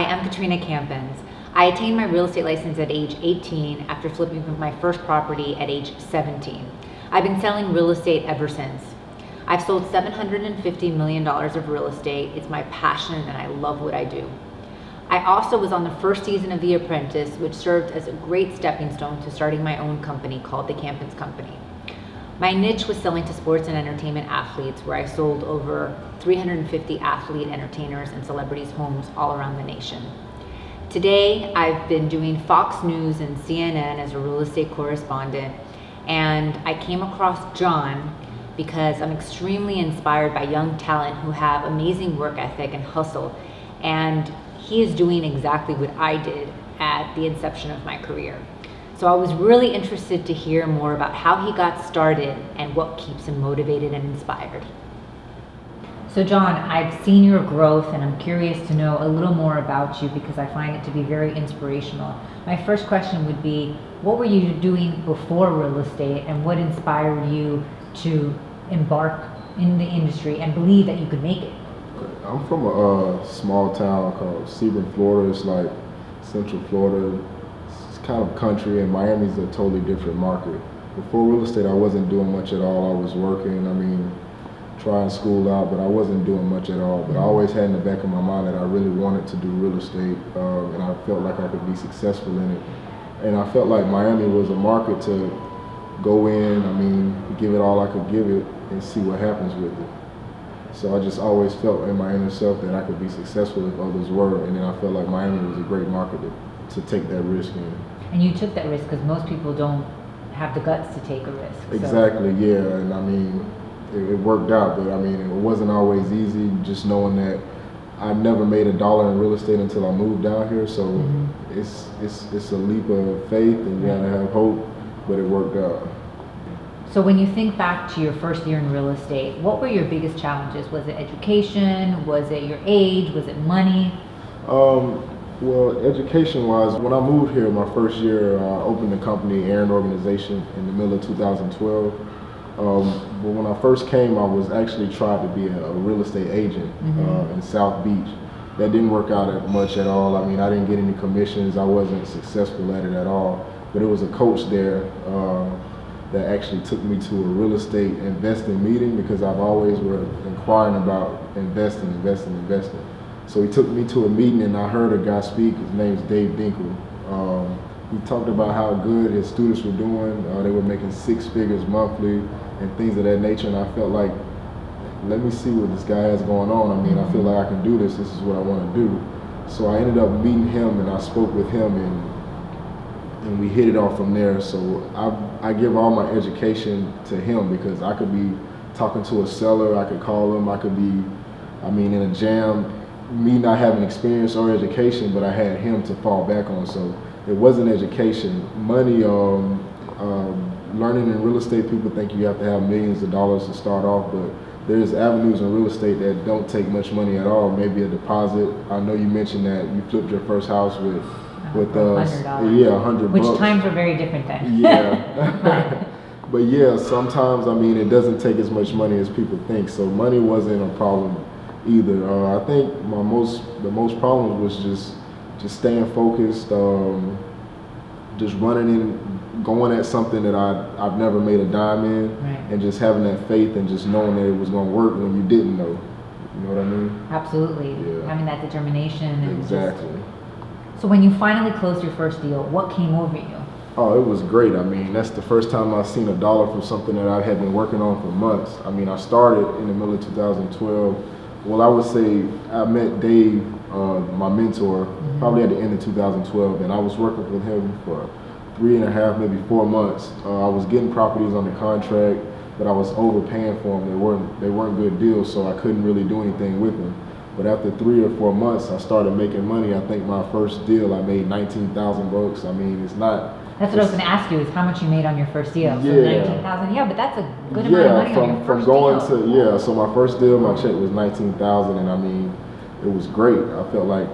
I'm Katrina Campins. I attained my real estate license at age 18 after flipping my first property at age 17. I've been selling real estate ever since. I've sold $750 million of real estate. It's my passion and I love what I do. I also was on the first season of The Apprentice, which served as a great stepping stone to starting my own company called the Campins Company. My niche was selling to sports and entertainment athletes, where I sold over 350 athlete, entertainers, and celebrities' homes all around the nation. Today, I've been doing Fox News and CNN as a real estate correspondent, and I came across John because I'm extremely inspired by young talent who have amazing work ethic and hustle, and he is doing exactly what I did at the inception of my career. So I was really interested to hear more about how he got started and what keeps him motivated and inspired. So John, I've seen your growth and I'm curious to know a little more about you because I find it to be very inspirational. My first question would be, what were you doing before real estate and what inspired you to embark in the industry and believe that you could make it? I'm from a small town called Sebring, Florida. It's like Central Florida. It's kind of country, and Miami's a totally different market. Before real estate, I wasn't doing much at all. I was working, trying school out, but I wasn't doing much at all. But I always had in the back of my mind that I really wanted to do real estate, and I felt like I could be successful in it. And I felt like Miami was a market to go in, give it all I could give it, and see what happens with it. So I just always felt in my inner self that I could be successful if others were, and then I felt like Miami was a great market to take that risk in. And you took that risk because most people don't have the guts to take a risk. Exactly, so. Yeah, and it worked out, but it wasn't always easy, just knowing that I never made $1 in real estate until I moved down here, so it's a leap of faith, and you gotta have hope, but it worked out. So when you think back to your first year in real estate, what were your biggest challenges? Was it education? Was it your age? Was it money? Well, education-wise, when I moved here my first year, I opened a company, Aaron Organization, in the middle of 2012. But when I first came, I was actually tried to be a real estate agent in South Beach. That didn't work out much at all. I didn't get any commissions. I wasn't successful at it at all. But it was a coach there that actually took me to a real estate investing meeting because I've always were inquiring about investing. So he took me to a meeting and I heard a guy speak. His name's Dave Dinkle. He talked about how good his students were doing. They were making 6 figures monthly and things of that nature. And I felt like, let me see what this guy has going on. I feel like I can do this. This is what I want to do. So I ended up meeting him and I spoke with him and we hit it off from there. So I give all my education to him because I could be talking to a seller, I could call him, I could be, in a jam, me not having experience or education, but I had him to fall back on. So it wasn't education. Money, learning in real estate, people think you have to have millions of dollars to start off, but there's avenues in real estate that don't take much money at all, maybe a deposit. I know you mentioned that you flipped your first house with $100. $100. Which times were very different then. Yeah. But yeah, sometimes, it doesn't take as much money as people think. So money wasn't a problem either. I think the most problem was just staying focused, just running in, going at something that I've never made a dime in, and just having that faith and just knowing that it was going to work when you didn't know. You know what I mean? Absolutely. Yeah. Having that determination. And exactly. So when you finally closed your first deal, what came over you? Oh, it was great. That's the first time I've seen $1 from something that I had been working on for months. I started in the middle of 2012. Well, I would say I met Dave, my mentor, probably at the end of 2012, and I was working with him for 3.5, maybe 4 months. I was getting properties on the contract, but I was overpaying for them. They weren't good deals, so I couldn't really do anything with them. But after 3 or 4 months, I started making money. I think my first deal, I made $19,000. It's not. That's what I was going to ask you, is how much you made on your first deal. Yeah. So $19,000. Yeah, but that's a good amount of money on your first deal. So my first deal, my check was $19,000, and it was great. I felt like,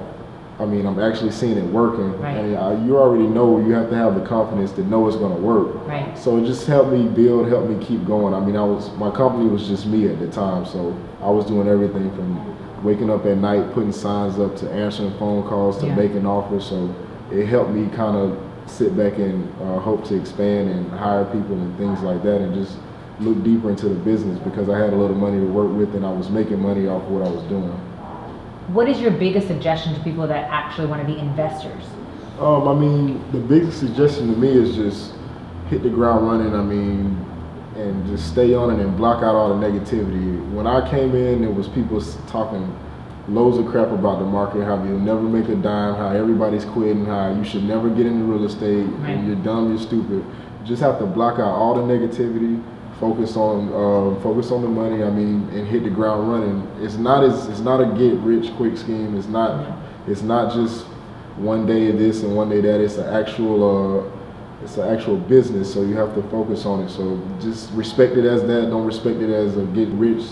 I'm actually seeing it working. Right. And you already know you have to have the confidence to know it's going to work. Right. So it just helped me build, helped me keep going. My company was just me at the time, so I was doing everything from waking up at night, putting signs up, to answering phone calls, to making offers. So it helped me kind of sit back and hope to expand and hire people and things like that, and just look deeper into the business, because I had a little money to work with and I was making money off of what I was doing. What is your biggest suggestion to people that actually want to be investors? I mean, the biggest suggestion to me is just hit the ground running. I mean, and just stay on it and block out all the negativity. When I came in, there was people talking loads of crap about the market, how you'll never make a dime, how everybody's quitting, how you should never get into real estate, and you're dumb, you're stupid. You just have to block out all the negativity, focus on the money. I mean, and hit the ground running. It's not a get rich quick scheme. It's not just one day this and one day that. It's an actual business, so you have to focus on it. So just respect it as that. Don't respect it as a get rich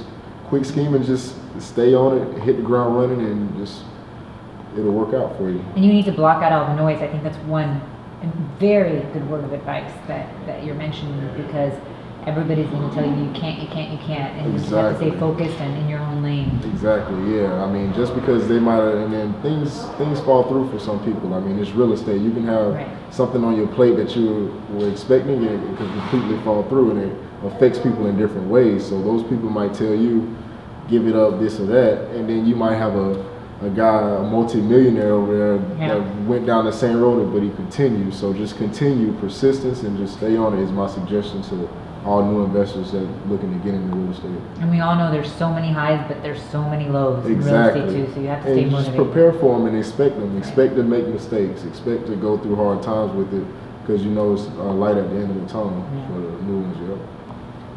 quick scheme, and just stay on it, hit the ground running, and just it'll work out for you. And you need to block out all the noise. I think that's one very good word of advice that you're mentioning, because everybody's going to tell you you can't, and you just have to stay focused and in your own lane. Exactly, yeah. I mean, just because they might, and then things fall through for some people. I mean, it's real estate. You can have something on your plate that you were expecting, and it can completely fall through, and it affects people in different ways. So those people might tell you, give it up, this or that, and then you might have a guy, a multi-millionaire over there that went down the same road, but he continued. So just continue, persistence, and just stay on it is my suggestion to all new investors that looking to get into real estate. And we all know there's so many highs, but there's so many lows in real estate too, so you have to stay motivated. Just prepare for them and expect them. Expect to make mistakes. Expect to go through hard times with it, because you know it's light at the end of the tunnel for the new ones.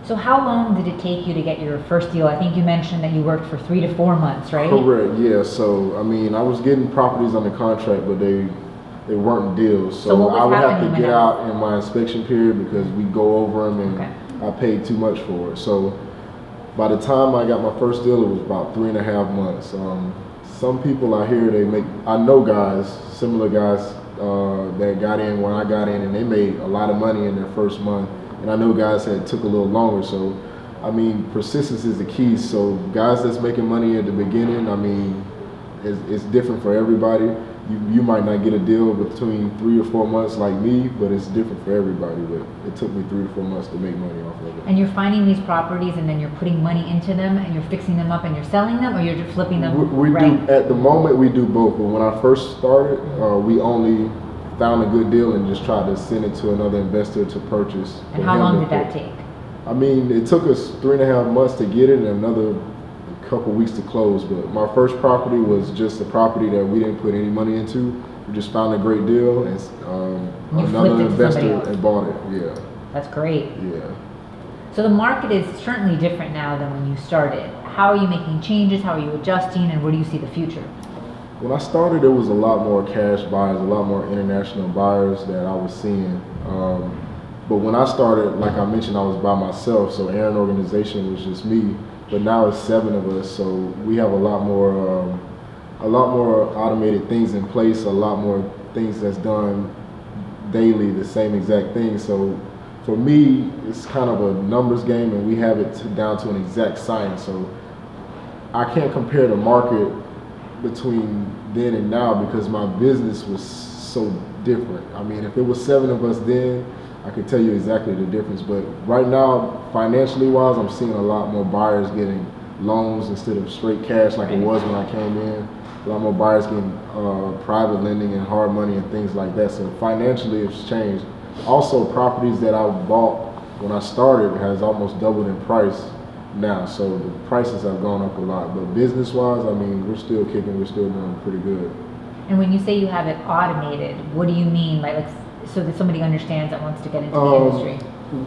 So how long did it take you to get your first deal? I think you mentioned that you worked for 3 to 4 months, right? Correct, yeah. So, I mean, I was getting properties under contract, but they weren't deals. So I would have to get out in my inspection period, because we go over them, and I paid too much for it. So by the time I got my first deal, it was about 3.5 months. Some people I hear, I know guys, similar guys that got in when I got in, and they made a lot of money in their first month. And I know guys that took a little longer. So, I mean, persistence is the key. So guys that's making money at the beginning, I mean, it's different for everybody. You might not get a deal between 3 or 4 months like me, but it's different for everybody. But it took me 3 to 4 months to make money off of it. And you're finding these properties, and then you're putting money into them, and you're fixing them up, and you're selling them, or you're just flipping them? We do, at the moment, we do both. But when I first started, we only found a good deal and just tried to send it to another investor to purchase. And how long did that take? I mean, it took us 3.5 months to get it, and another couple weeks to close. But my first property was just a property that we didn't put any money into. We just found a great deal, and another investor and bought it. Yeah. That's great. Yeah. So the market is certainly different now than when you started. How are you making changes? How are you adjusting? And where do you see the future? When I started, there was a lot more cash buyers, a lot more international buyers that I was seeing. But when I started, like I mentioned, I was by myself, so Aaron Organization was just me. But now it's 7 of us, so we have a lot more automated things in place, a lot more things that's done daily, the same exact thing. So for me, it's kind of a numbers game, and we have it down to an exact science. So I can't compare the market between then and now, because my business was so different. I mean, if it was 7 of us then, I could tell you exactly the difference. But right now, financially wise, I'm seeing a lot more buyers getting loans instead of straight cash like it was when I came in. A lot more buyers getting private lending and hard money and things like that. So financially, it's changed. Also, properties that I bought when I started has almost doubled in price now, so the prices have gone up a lot. But business-wise, I mean, we're still kicking, we're still doing pretty good. And when you say you have it automated, what do you mean by, like, so that somebody understands that wants to get into the industry?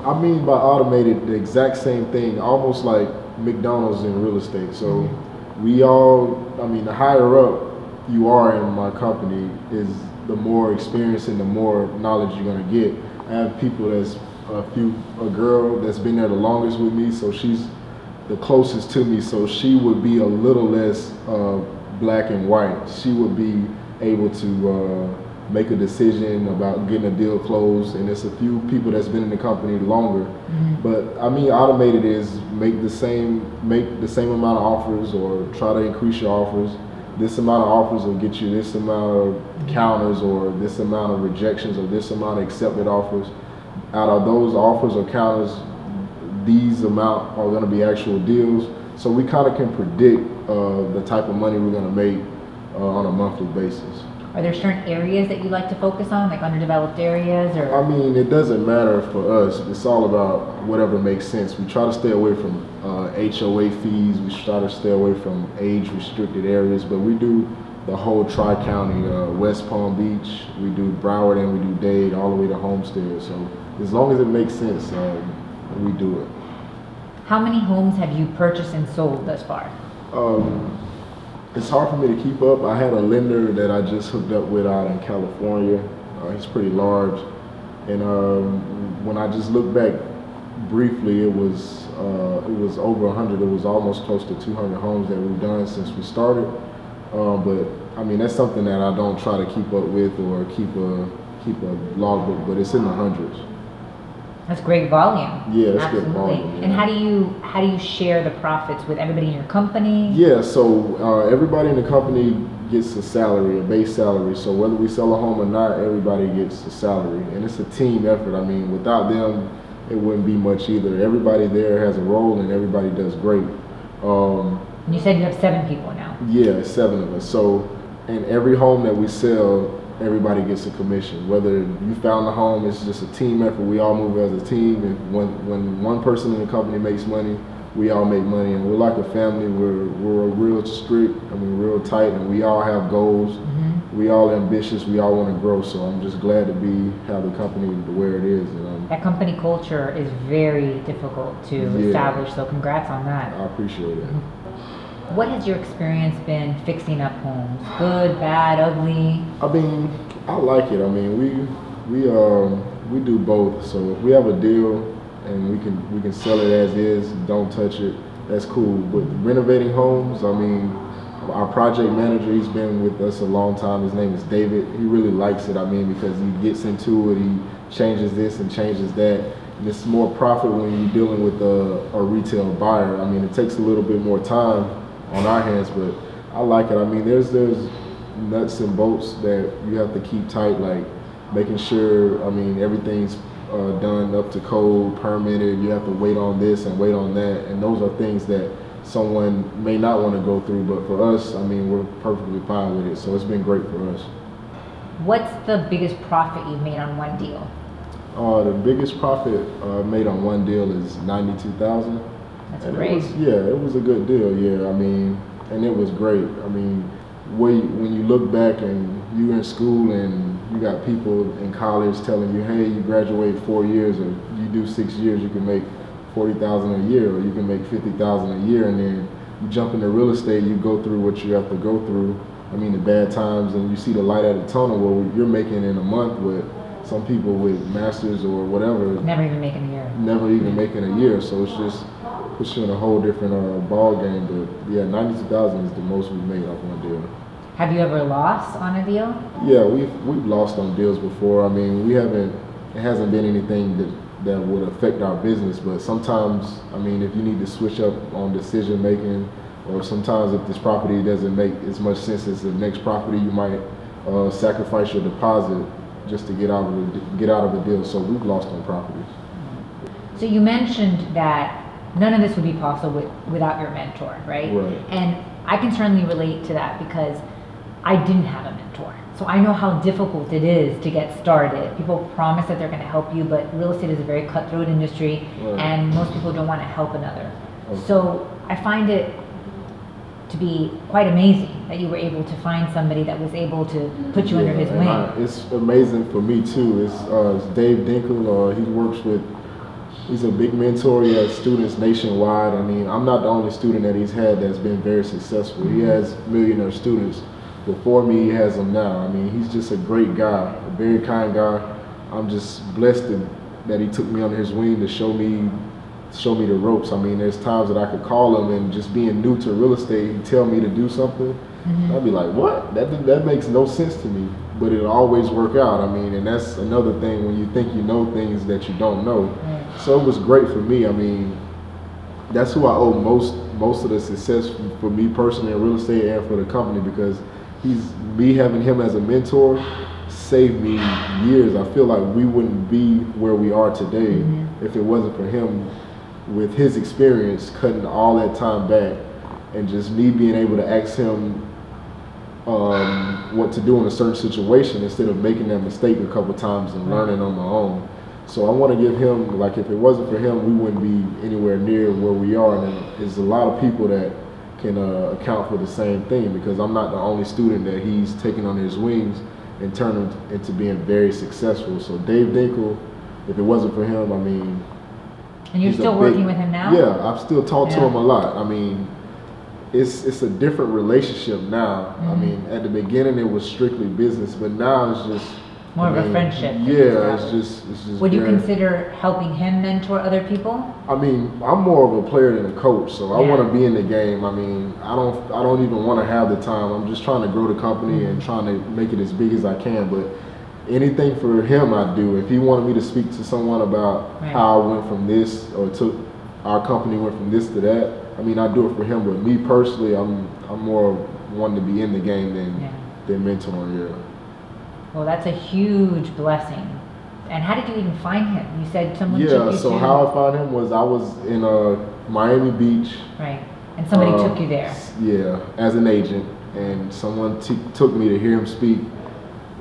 I mean by automated, the exact same thing, almost like McDonald's in real estate. So the higher up you are in my company, is the more experience and the more knowledge you're gonna get. I have people a girl that's been there the longest with me, so she's the closest to me, so she would be a little less black and white. She would be able to make a decision about getting a deal closed, and there's a few people that's been in the company longer. But I mean, automated is make the same amount of offers or try to increase your offers. This amount of offers will get you this amount of counters or this amount of rejections or this amount of accepted offers. Out of those offers or counters, these amount are going to be actual deals. So we kind of can predict the type of money we're going to make on a monthly basis. Are there certain areas that you like to focus on, like underdeveloped areas, or? I mean, it doesn't matter for us. It's all about whatever makes sense. We try to stay away from HOA fees. We try to stay away from age-restricted areas, but we do the whole Tri-County, West Palm Beach. We do Broward and we do Dade, all the way to Homestead. So as long as it makes sense, we do it. How many homes have you purchased and sold thus far? It's hard for me to keep up. I had a lender that I just hooked up with out in California. He's pretty large, and when I just look back briefly, it was over 100. It was almost close to 200 homes that we've done since we started. But I mean, that's something that I don't try to keep up with or keep a logbook, but it's in the hundreds. That's great volume. Yeah, it's absolutely. good volume. Yeah. And how do you share the profits with everybody in your company? Yeah, so everybody in the company gets a salary, a base salary. So whether we sell a home or not, everybody gets a salary, and it's a team effort. I mean, without them, it wouldn't be much either. Everybody there has a role, and everybody does great. You said you have 7 people now. Yeah, 7 of us. So in every home that we sell, everybody gets a commission. Whether you found the home, it's just a team effort. We all move as a team, and when one person in the company makes money, we all make money, and we're like a family. We're real strict. I mean, real tight, and we all have goals. Mm-hmm. We all ambitious. We all want to grow. So I'm just glad to have the company where it is. That company culture is very difficult to establish. So congrats on that. I appreciate it. Mm-hmm. What has your experience been fixing up homes? Good, bad, ugly? I mean, I like it. I mean, we do both. So if we have a deal and we can sell it as is, don't touch it, that's cool. But renovating homes, I mean, our project manager, he's been with us a long time. His name is David. He really likes it. I mean, because he gets into it, he changes this and changes that. And it's more profit when you're dealing with a retail buyer. I mean, it takes a little bit more time on our hands, but I like it. I mean, there's nuts and bolts that you have to keep tight, like making sure, I mean, everything's done up to code, permitted. You have to wait on this and wait on that, and those are things that someone may not want to go through, but for us, I mean, we're perfectly fine with it, so it's been great for us. What's the biggest profit you've made on one deal? The biggest profit made on one deal is $92,000. That's and great. It was a good deal. Yeah, I mean, and it was great. I mean, when you look back and you're in school and you got people in college telling you, hey, you graduate 4 years or you do 6 years, you can make $40,000 a year, or you can make $50,000 a year, and then you jump into real estate, you go through what you have to go through. I mean, the bad times, and you see the light at the tunnel where you're making in a month with some people with masters or whatever. Never even making a year. Never even making a year. So it's just puts you in a whole different ball game. But yeah, $92,000 is the most we've made off one deal. Have you ever lost on a deal? Yeah, we've lost on deals before. I mean, it hasn't been anything that would affect our business, but sometimes, I mean, if you need to switch up on decision making, or sometimes if this property doesn't make as much sense as the next property, you might sacrifice your deposit just to get out of the deal. So we've lost on properties. So you mentioned that none of this would be possible without your mentor, right? Right. And I can certainly relate to that because I didn't have a mentor. So I know how difficult it is to get started. People promise that they're going to help you, but real estate is a very cutthroat industry, right, and most people don't want to help another. Okay. So I find it to be quite amazing that you were able to find somebody that was able to put you under his wing. It's amazing for me too. It's Dave Dinkle. He's a big mentor. He has students nationwide. I mean, I'm not the only student that he's had that's been very successful. He has millionaire students. Before me, he has them now. I mean, he's just a great guy, a very kind guy. I'm just blessed that he took me under his wing to show me the ropes. I mean, there's times that I could call him, and just being new to real estate, he'd tell me to do something. Mm-hmm. I'd be like, what? That makes no sense to me. But it'll always work out. I mean, and that's another thing when you think you know things that you don't know. Right. So it was great for me. I mean, that's who I owe most of the success for me personally in real estate and for the company, because me having him as a mentor saved me years. I feel like we wouldn't be where we are today if it wasn't for him, with his experience, cutting all that time back, and just me being able to ask him what to do in a certain situation instead of making that mistake a couple times and learning on my own. So I want to give him, like, if it wasn't for him, we wouldn't be anywhere near where we are. And there's a lot of people that can account for the same thing, because I'm not the only student that he's taken under his wings and turned him into being very successful. So Dave Dinkle, if it wasn't for him, I mean. And you're still working with him now? Yeah, I've still talked to him a lot. I mean, it's a different relationship now. I mean, at the beginning it was strictly business, but now it's just more of a friendship. Yeah, it's just. Would you consider helping him mentor other people? I mean, I'm more of a player than a coach, so I want to be in the game. I mean, I don't even want to have the time. I'm just trying to grow the company and trying to make it as big as I can. But anything for him, I do. If he wanted me to speak to someone about how I went from this, or our company went from this to that, I mean, I do it for him. But me personally, I'm more wanting to be in the game than mentoring. Yeah. Well, that's a huge blessing. And how did you even find him? You said someone took you so to... how I found him was I was in Miami Beach. Right. And somebody took you there. Yeah, as an agent. And someone took me to hear him speak.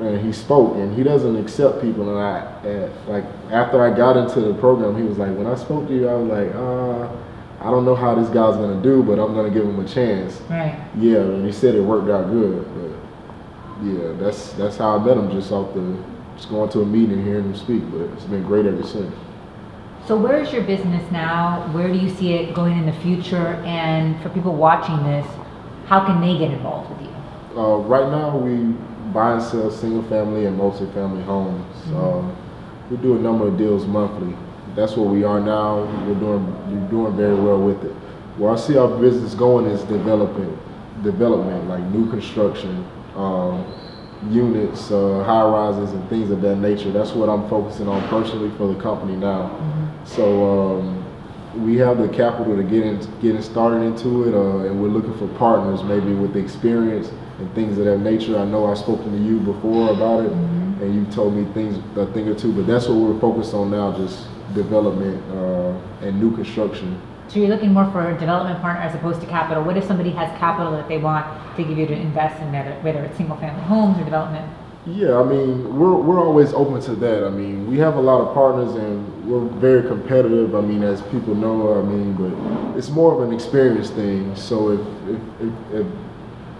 And he spoke, and he doesn't accept people. And like after I got into the program, he was like, when I spoke to you, I was like, I don't know how this guy's gonna do, but I'm gonna give him a chance. Right. Yeah, and he said it worked out good. But yeah, that's how I met him, just going to a meeting and hearing him speak. But it's been great ever since. So where is your business now? Where do you see it going in the future? And for people watching this, how can they get involved with you? Right now, we buy and sell single family and multi-family homes. We do a number of deals monthly. That's where we are now. We're doing very well with it. Where I see our business going is development, like new construction, units, high rises, and things of that nature. That's what I'm focusing on personally for the company now. So we have the capital to getting started into it, and we're looking for partners, maybe with the experience and things of that nature. I know I've spoken to you before about it, and you told me a thing or two, but that's what we're focused on now, just development and new construction. So you're looking more for a development partner as opposed to capital. What if somebody has capital that they want to give you to invest in, whether it's single family homes or development? Yeah, I mean, we're always open to that. I mean, we have a lot of partners and we're very competitive. I mean, as people know, I mean, but it's more of an experience thing. So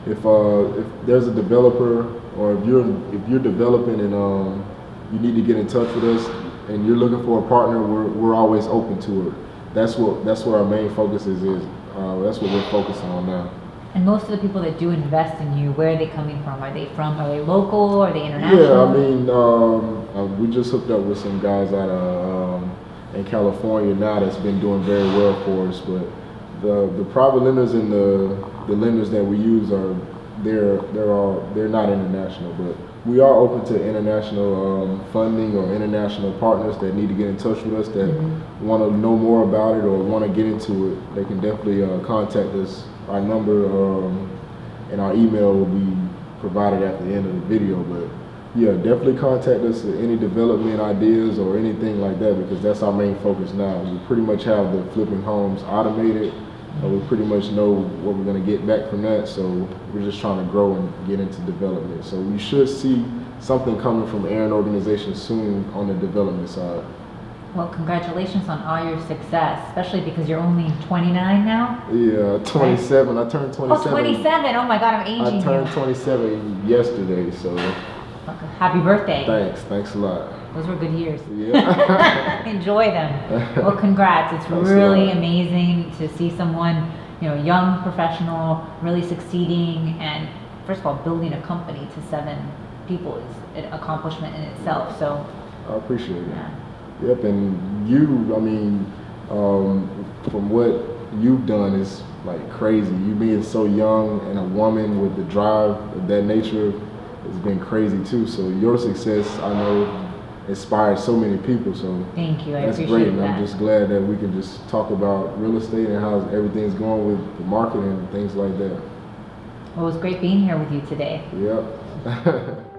if there's a developer, or if you're developing and you need to get in touch with us and you're looking for a partner, we're always open to it. That's what our main focus is. That's what we're focusing on now. And most of the people that do invest in you, where are they coming from? Are they local? Are they international? Yeah, I mean, we just hooked up with some guys out of in California now that's been doing very well for us. But the private lenders and the lenders that we use they're not international, but we are open to international funding or international partners that need to get in touch with us that want to know more about it or want to get into it. They can definitely contact us. Our number and our email will be provided at the end of the video. But yeah, definitely contact us with any development ideas or anything like that, because that's our main focus now. We pretty much have the flipping homes automated. We pretty much know what we're going to get back from that, so we're just trying to grow and get into development. So we should see something coming from Aaron Organization soon on the development side. Well, congratulations on all your success, especially because you're only 29 now? Yeah, 27. I turned 27. Oh, 27. Oh my God, I'm aging you. I turned 27 yesterday, so. Happy birthday. Thanks a lot. Those were good years. Yeah. Enjoy them. Well, congrats. It's really amazing to see someone, young professional, really succeeding, and first of all, building a company to 7 people is an accomplishment in itself. So I appreciate it. Yeah. Yep, and you, I mean, from what you've done is like crazy. You being so young and a woman with the drive of that nature has been crazy too. So your success, I know, inspired so many people. So Thank you. I that's appreciate great, and that. I'm just glad that we can just talk about real estate and how everything's going with the market and things like that. Well, it was great being here with you today. Yep.